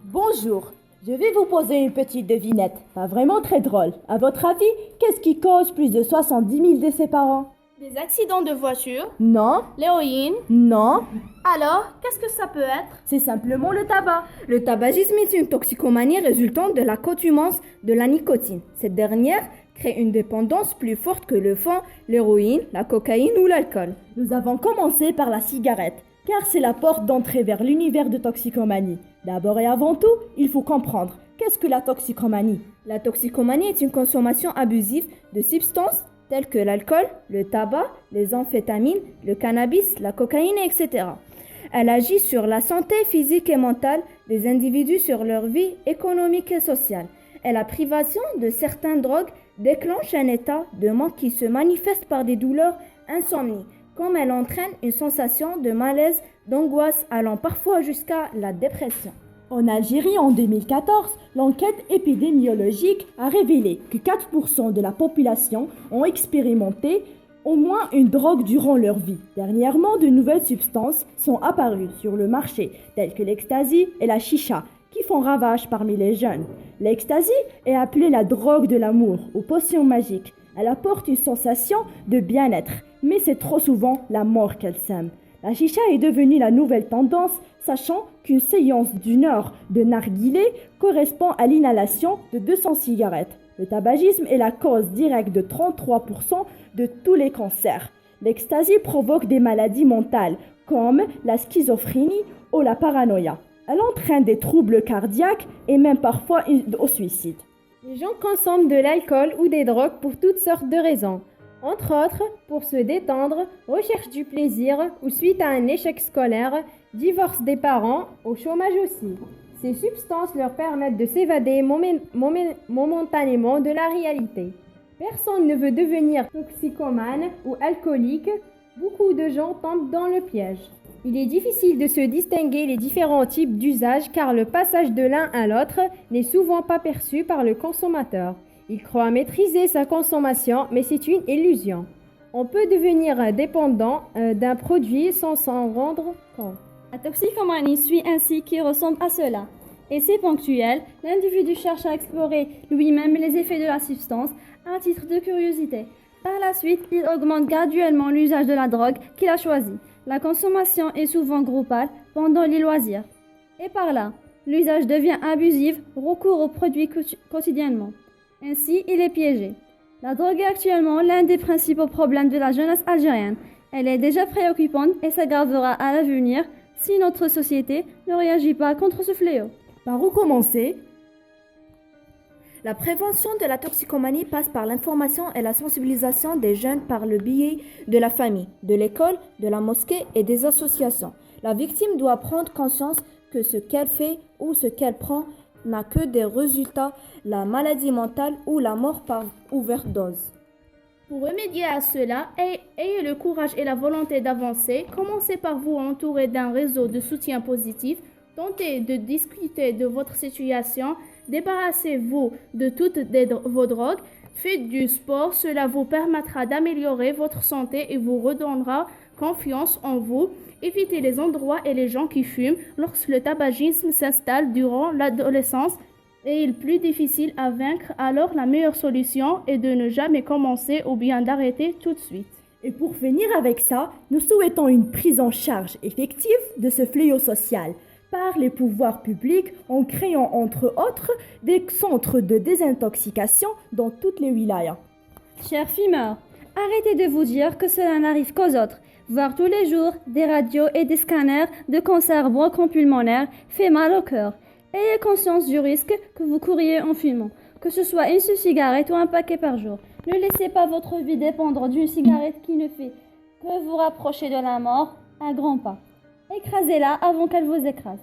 Bonjour, je vais vous poser une petite devinette, pas vraiment très drôle. À votre avis, qu'est-ce qui cause plus de 70 000 décès par an? Des accidents de voiture, Non, l'héroïne. non, Alors, qu'est-ce que ça peut être? c'est simplement le tabac. Le tabagisme est une toxicomanie résultante de la consommation de la nicotine. Cette dernière crée une dépendance plus forte que le fond, l'héroïne, la cocaïne ou l'alcool. Nous avons commencé par la cigarette, car c'est la porte d'entrée vers l'univers de toxicomanie. D'abord et avant tout, il faut comprendre, qu'est-ce que la toxicomanie? La toxicomanie est une consommation abusive de substances telles que l'alcool, le tabac, les amphétamines, le cannabis, la cocaïne, etc. Elle agit sur la santé physique et mentale des individus, sur leur vie économique et sociale. Et la privation de certaines drogues déclenche un état de manque qui se manifeste par des douleurs insomnies, comme elle entraîne une sensation de malaise, d'angoisse, allant parfois jusqu'à la dépression. En Algérie, en 2014, l'enquête épidémiologique a révélé que 4% de la population ont expérimenté au moins une drogue durant leur vie. Dernièrement, de nouvelles substances sont apparues sur le marché, telles que l'ecstasy et la chicha, qui font ravage parmi les jeunes. L'ecstasy est appelée la drogue de l'amour ou potion magique. Elle apporte une sensation de bien-être, mais c'est trop souvent la mort qu'elle sème. La chicha est devenue la nouvelle tendance, sachant qu'une séance d'une heure de narguilé correspond à l'inhalation de 200 cigarettes. Le tabagisme est la cause directe de 33% de tous les cancers. L'ecstasy provoque des maladies mentales, comme la schizophrénie ou la paranoïa. Elle entraîne des troubles cardiaques et même parfois au suicide. Les gens consomment de l'alcool ou des drogues pour toutes sortes de raisons. Entre autres, pour se détendre, recherche du plaisir ou suite à un échec scolaire, divorce des parents, au chômage aussi. Ces substances leur permettent de s'évader momentanément de la réalité. Personne ne veut devenir toxicomane ou alcoolique. Beaucoup de gens tombent dans le piège. Il est difficile de se distinguer les différents types d'usages car le passage de l'un à l'autre n'est souvent pas perçu par le consommateur. Il croit maîtriser sa consommation, mais c'est une illusion. On peut devenir dépendant d'un produit sans s'en rendre compte. La toxicomanie suit un cycle qui ressemble à cela. Et c'est ponctuel, l'individu cherche à explorer lui-même les effets de la substance à titre de curiosité. Par la suite, il augmente graduellement l'usage de la drogue qu'il a choisi. La consommation est souvent groupale pendant les loisirs. Et par là, l'usage devient abusif, recours aux produits quotidiennement. Ainsi, il est piégé. La drogue est actuellement l'un des principaux problèmes de la jeunesse algérienne. Elle est déjà préoccupante et s'aggravera à l'avenir si notre société ne réagit pas contre ce fléau. Par où commencer? La prévention de la toxicomanie passe par l'information et la sensibilisation des jeunes par le biais de la famille, de l'école, de la mosquée et des associations. La victime doit prendre conscience que ce qu'elle fait ou ce qu'elle prend n'a que des résultats, la maladie mentale ou la mort par overdose. Pour remédier à cela, ayez le courage et la volonté d'avancer. Commencez par vous entourer d'un réseau de soutien positif. Tentez de discuter de votre situation. Débarrassez-vous de toutes vos drogues. Faites du sport. Cela vous permettra d'améliorer votre santé et vous redonnera confiance en vous. Évitez les endroits et les gens qui fument. Lorsque le tabagisme s'installe durant l'adolescence et il est plus difficile à vaincre, alors la meilleure solution est de ne jamais commencer ou bien d'arrêter tout de suite. Et pour finir avec ça, nous souhaitons une prise en charge effective de ce fléau social par les pouvoirs publics en créant entre autres des centres de désintoxication dans toutes les wilayas. Chers fumeurs, arrêtez de vous dire que cela n'arrive qu'aux autres. Voir tous les jours des radios et des scanners de cancer bronchopulmonaire fait mal au cœur. Ayez conscience du risque que vous couriez en fumant, que ce soit une seule cigarette ou un paquet par jour. Ne laissez pas votre vie dépendre d'une cigarette qui ne fait que vous rapprocher de la mort à grands pas. Écrasez-la avant qu'elle vous écrase.